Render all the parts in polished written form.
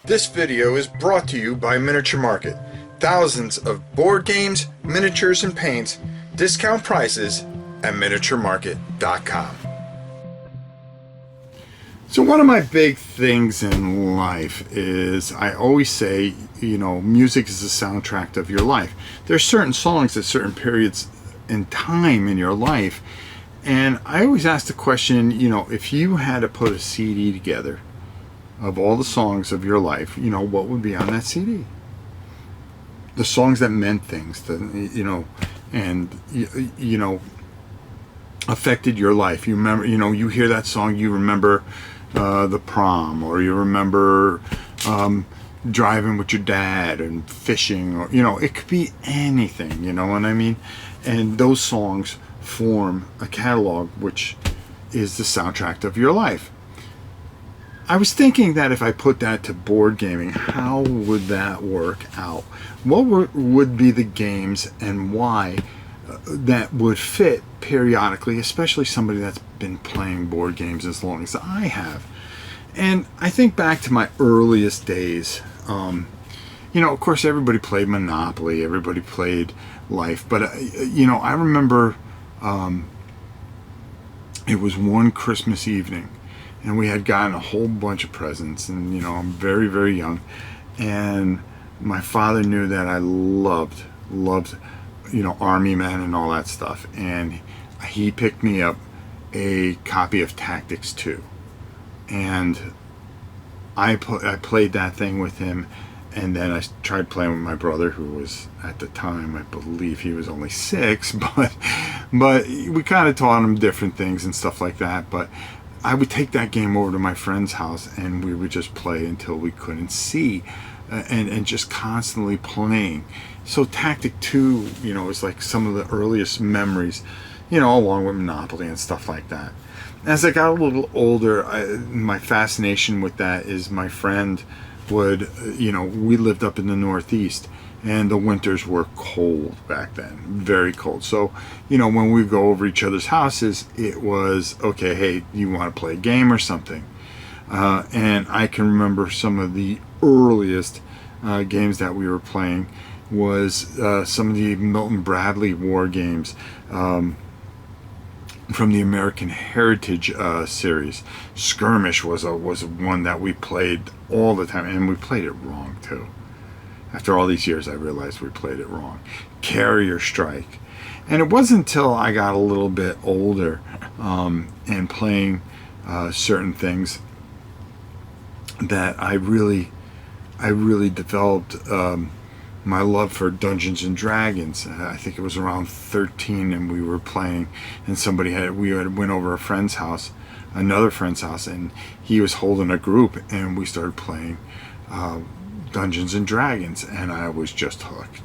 This video is brought to you by Miniature Market. Thousands of board games, miniatures, and paints, discount prices at miniaturemarket.com. So one of my big things in life is I always say, music is the soundtrack of your life. There's certain songs at certain periods in time in your life, and I always ask the question, if you had to put a CD together of all the songs of your life, what would be on that CD? The songs that meant things, affected your life. You remember, you hear that song, you remember the prom, or you remember driving with your dad and fishing, or it could be anything. You know what I mean? And those songs form a catalog, which is the soundtrack of your life. I was thinking that if I put that to board gaming, how would that work out? What would be the games and why that would fit periodically, especially somebody that's been playing board games as long as I have? And I think back to my earliest days. Of course, everybody played Monopoly, everybody played Life, but I remember it was one Christmas evening, and we had gotten a whole bunch of presents, and I'm very, very young, and my father knew that I loved Army Men and all that stuff, and he picked me up a copy of Tactics 2, and I played that thing with him, and then I tried playing with my brother, who was at the time, I believe he was only 6, but we kind of taught him different things and stuff like that. But I would take that game over to my friend's house, and we would just play until we couldn't see, and just constantly playing. So Tactic 2, is like some of the earliest memories, along with Monopoly and stuff like that. As I got a little older, my fascination with that is my friend would, we lived up in the Northeast, and the winters were cold back then, very cold. So, when we go over each other's houses, it was, okay, hey, you want to play a game or something? And I can remember some of the earliest games that we were playing was some of the Milton Bradley war games, from the American Heritage series. Skirmish was one that we played all the time, and we played it wrong too. After all these years, I realized we played it wrong. Carrier Strike. And it wasn't until I got a little bit older and playing certain things that I really developed my love for Dungeons and Dragons. I think it was around 13, and we were playing, and we went over another friend's house, and he was holding a group, and we started playing Dungeons and Dragons, and I was just hooked.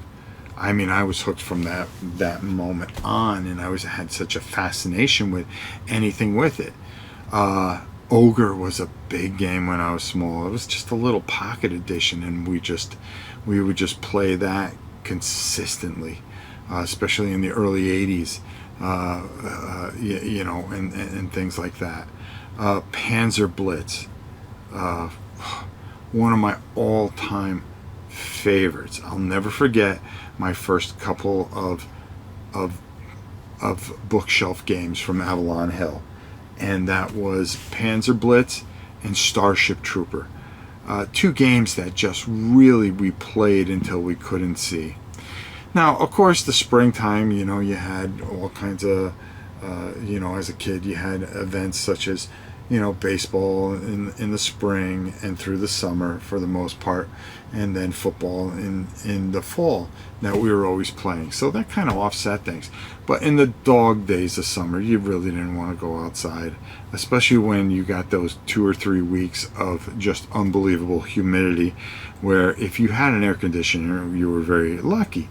I mean, I was hooked from that moment on, and I had such a fascination with anything with it. Ogre was a big game when I was small. It was just a little pocket edition, and we would just play that consistently, especially in the early 80s, and things like that. Panzer Blitz, one of my all-time favorites. I'll never forget my first couple of bookshelf games from Avalon Hill, and that was Panzer Blitz and Starship Trooper. 2 games that just really we played until we couldn't see. Now, of course, the springtime, you had all kinds of, as a kid, you had events such as, baseball in the spring and through the summer for the most part, and then football in the fall that we were always playing. So that kind of offset things. But in the dog days of summer, you really didn't want to go outside, especially when you got those 2 or 3 weeks of just unbelievable humidity, where if you had an air conditioner, you were very lucky.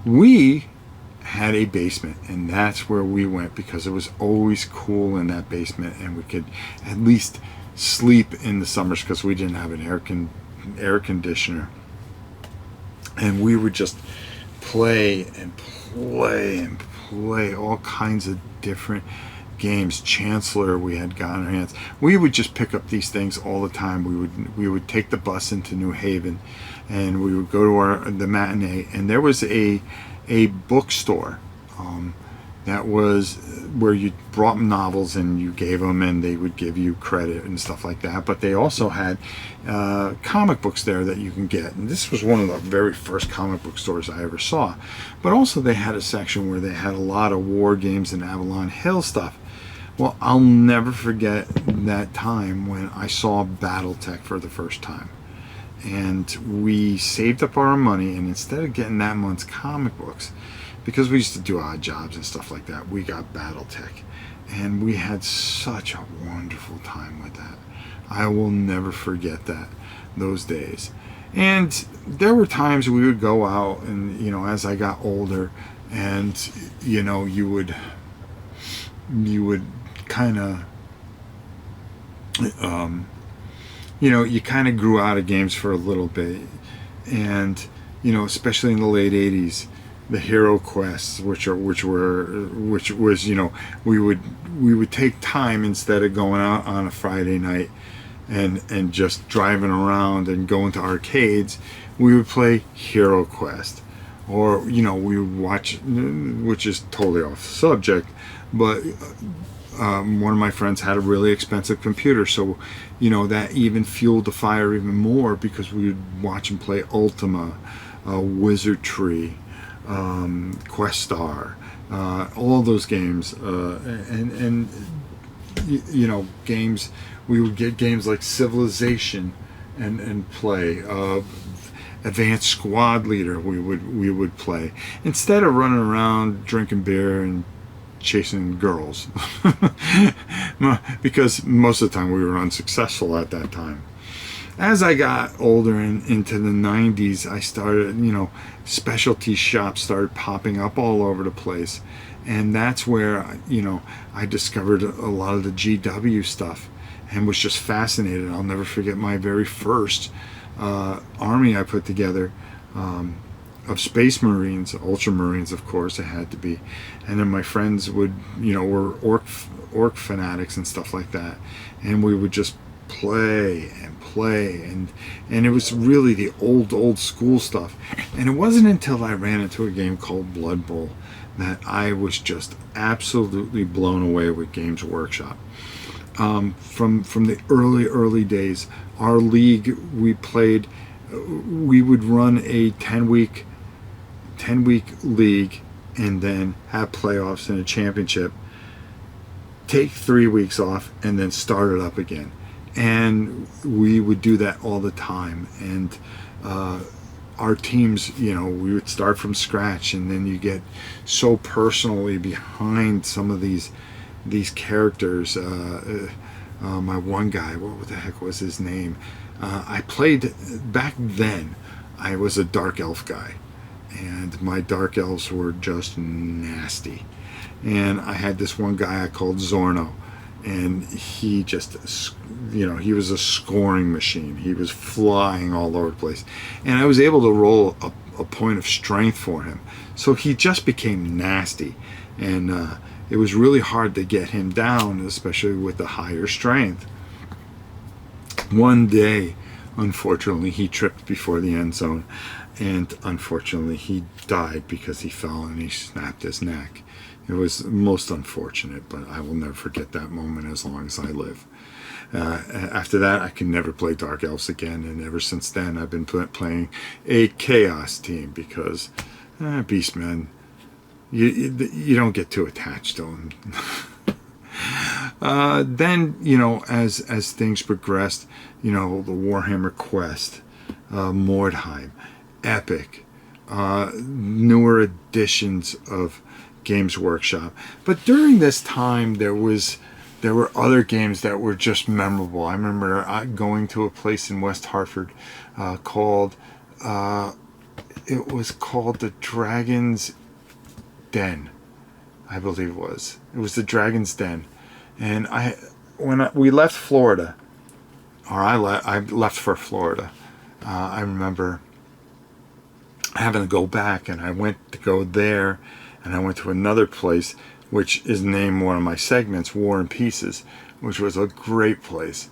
We had a basement, and that's where we went because it was always cool in that basement, and we could at least sleep in the summers because we didn't have an air conditioner, and we would just play and play and play all kinds of different games. Chancellor, we had got in our hands. We would just pick up these things all the time. We would take the bus into New Haven, and we would go to the matinee, and there was a bookstore that was where you brought novels and you gave them, and they would give you credit and stuff like that. But they also had comic books there that you can get, and this was one of the very first comic book stores I ever saw. But also they had a section where they had a lot of war games and Avalon Hill stuff. Well, I'll never forget that time when I saw Battletech for the first time. And we saved up our money, and instead of getting that month's comic books, because we used to do odd jobs and stuff like that, we got Battletech. And we had such a wonderful time with that. I will never forget those days. And there were times we would go out, and, you know, as I got older, and, you know, you would kind of, you know, you kind of grew out of games for a little bit. And, you know, especially in the late 80s, the hero quests, which was, you know, we would take time, instead of going out on a Friday night and just driving around and going to arcades, we would play Hero Quest. Or, you know, we would watch, which is totally off subject, but one of my friends had a really expensive computer, so, you know, that even fueled the fire even more, because we would watch him play Ultima, Wizardry, Questar, all those games, and you know, games. We would get games like Civilization and play. Advanced Squad Leader, we would play, instead of running around drinking beer and chasing girls, because most of the time we were unsuccessful at that time. As I got older and into the 90s, I started, you know, specialty shops started popping up all over the place. And that's where, you know, I discovered a lot of the GW stuff and was just fascinated. I'll never forget my very first army I put together of Space Marines, Ultramarines, of course, it had to be. And then my friends would, you know, were orc fanatics and stuff like that. And we would just play and it was really the old school stuff. And it wasn't until I ran into a game called Blood Bowl that I was just absolutely blown away with Games Workshop. From the early days, our league, we would run a 10-week league, and then have playoffs and a championship, take 3 weeks off, and then start it up again. And we would do that all the time. And our teams, you know, we would start from scratch, and then you get so personally behind some of these characters. My one guy, what the heck was his name? I played, back then, I was a dark elf guy, and my dark elves were just nasty. And I had this one guy I called Zorno, and he just, you know, he was a scoring machine. He was flying all over the place, and I was able to roll a point of strength for him, so he just became nasty. And it was really hard to get him down, especially with the higher strength. One day, unfortunately, he tripped before the end zone, and unfortunately he died because he fell and he snapped his neck. It was most unfortunate, but I will never forget that moment as long as I live. After that, I could never play Dark Elves again, and ever since then I've been playing a Chaos team, because Beastmen, you don't get too attached to them. Then, you know, as things progressed, you know, the Warhammer Quest, Mordheim, Epic, newer editions of Games Workshop. But during this time, there were other games that were just memorable. I remember going to a place in West Hartford called it was called the Dragon's Den, I believe it was. It was the Dragon's Den. And we left Florida, or I left for Florida, I remember having to go back, and I went to go there, and I went to another place which is named one of my segments, War and Pieces, which was a great place.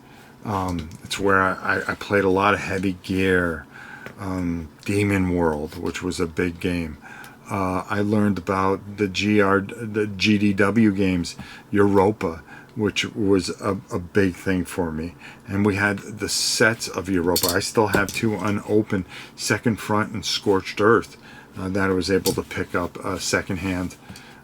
It's where I played a lot of Heavy Gear, Demon World, which was a big game. I learned about the GDW games, Europa, which was a big thing for me. And we had the sets of Europa. I still have 2 unopened, Second Front and Scorched Earth, that I was able to pick up secondhand,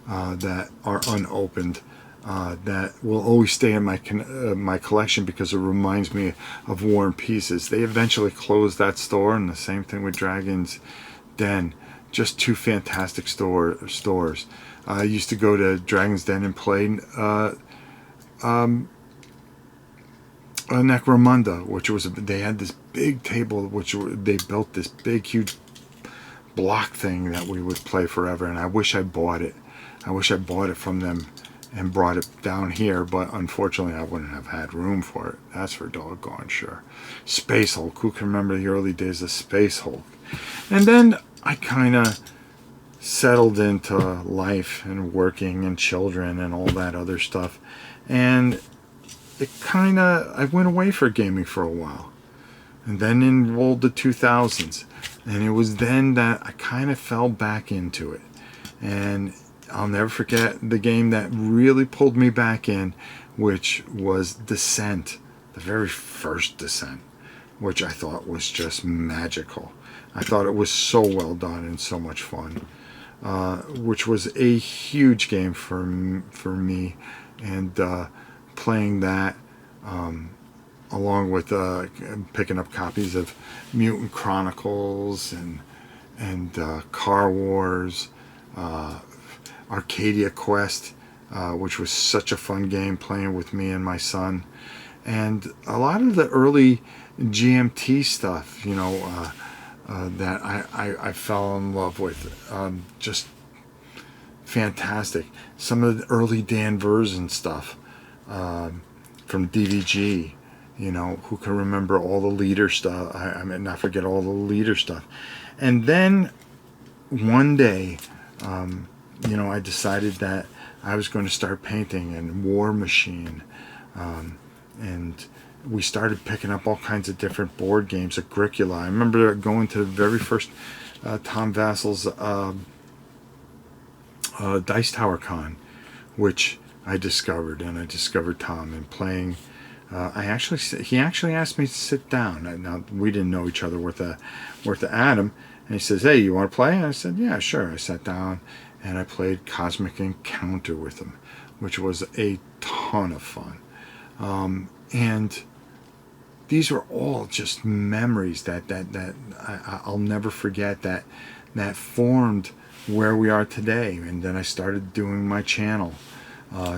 that are unopened. That will always stay in my collection because it reminds me of War and Pieces. They eventually closed that store, and the same thing with Dragon's Den. Just 2 fantastic stores. I used to go to Dragon's Den and play Necromunda, which was they had this big table, which they built this big, huge block thing that we would play forever. And I wish I bought it. I wish I bought it from them and brought it down here, but unfortunately I wouldn't have had room for it. That's for doggone sure. Space Hulk. Who can remember the early days of Space Hulk? And then I kind of settled into life and working and children and all that other stuff, and I went away for gaming for a while, and then enrolled the 2000s, and it was then that I kind of fell back into it. And I'll never forget the game that really pulled me back in, which was Descent, the very first Descent, which I thought was just magical. I thought it was so well done and so much fun, which was a huge game for me. And playing that, along with picking up copies of Mutant Chronicles and Car Wars, Arcadia Quest, which was such a fun game playing with me and my son, and a lot of the early GMT stuff, that I fell in love with. Just fantastic. Some of the early Dan Version stuff, from DVG. Who can remember all the leader stuff? I mean, not forget all the leader stuff. And then one day, I decided that I was going to start painting in War Machine, and we started picking up all kinds of different board games, Agricola. I remember going to the very first Tom Vassel's Dice Tower Con, which I discovered, and I discovered Tom and playing. He actually asked me to sit down. Now, we didn't know each other worth a atom, and he says, "Hey, you want to play?" And I said, "Yeah, sure." I sat down and I played Cosmic Encounter with him, which was a ton of fun. And these were all just memories that I'll never forget, that formed where we are today. And then I started doing my channel,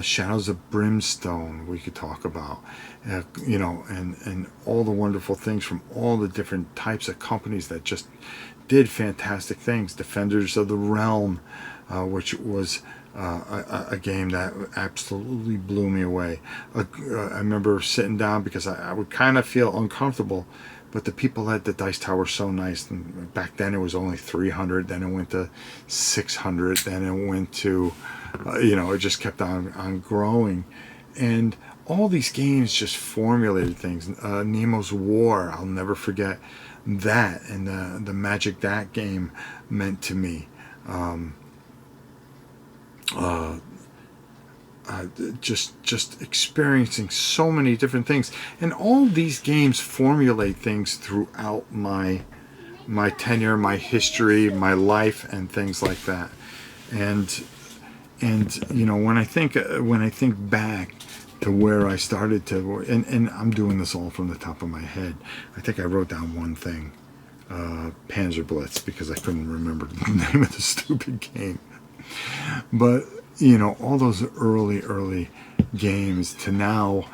Shadows of Brimstone, we could talk about, and all the wonderful things from all the different types of companies that just did fantastic things. Defenders of the Realm, which was a game that absolutely blew me away. I remember sitting down because I would kind of feel uncomfortable, but the people at the Dice Tower were so nice. And back then it was only 300, then it went to 600, then it went to, it just kept on growing. And all these games just formulated things. Nemo's War, I'll never forget that, and the magic that game meant to me. Just experiencing so many different things, and all these games formulate things throughout my tenure, my history, my life, and things like that. And when I think back to where I started to, and I'm doing this all from the top of my head. I think I wrote down one thing, Panzer Blitz, because I couldn't remember the name of the stupid game. But all those early games to now,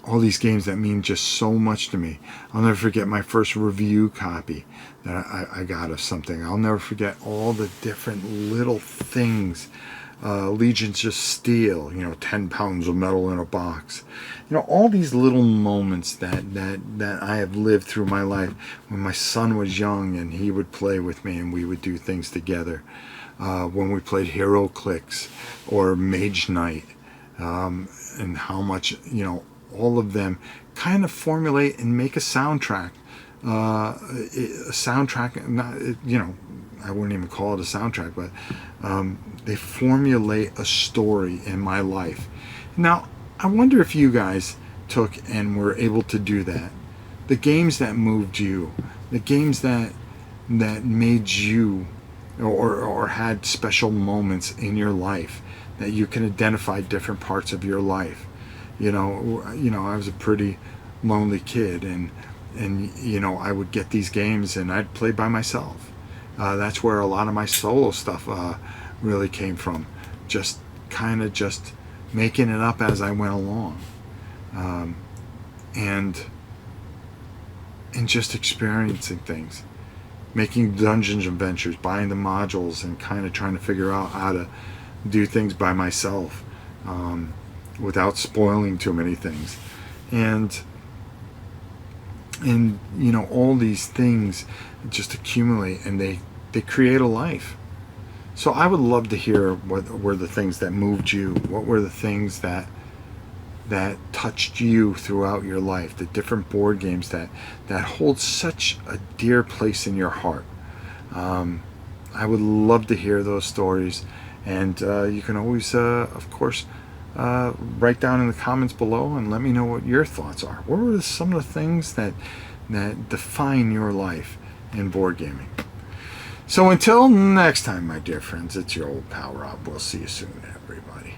all these games that mean just so much to me. I'll never forget my first review copy that I got of something. I'll never forget all the different little things. Legions of Steel, 10 pounds of metal in a box. All these little moments that I have lived through my life when my son was young and he would play with me and we would do things together. when we played Hero Clicks or Mage Knight, and how much, all of them kind of formulate and make a soundtrack. A soundtrack, not, I wouldn't even call it a soundtrack, but they formulate a story in my life. Now, I wonder if you guys took and were able to do that. The games that moved you, the games that made you, or had special moments in your life that you can identify different parts of your life. I was a pretty lonely kid, and I would get these games and I'd play by myself. That's where a lot of my solo stuff really came from. Just making it up as I went along, and just experiencing things, making dungeons adventures, buying the modules, and kind of trying to figure out how to do things by myself, without spoiling too many things, and all these things just accumulate, and they create a life. So I would love to hear what were the things that moved you, what were the things that touched you throughout your life, the different board games that hold such a dear place in your heart. I would love to hear those stories, and you can always, of course, write down in the comments below and let me know what your thoughts are. What were some of the things that define your life in board gaming? So until next time, my dear friends, it's your old pal Rob. We'll see you soon, everybody.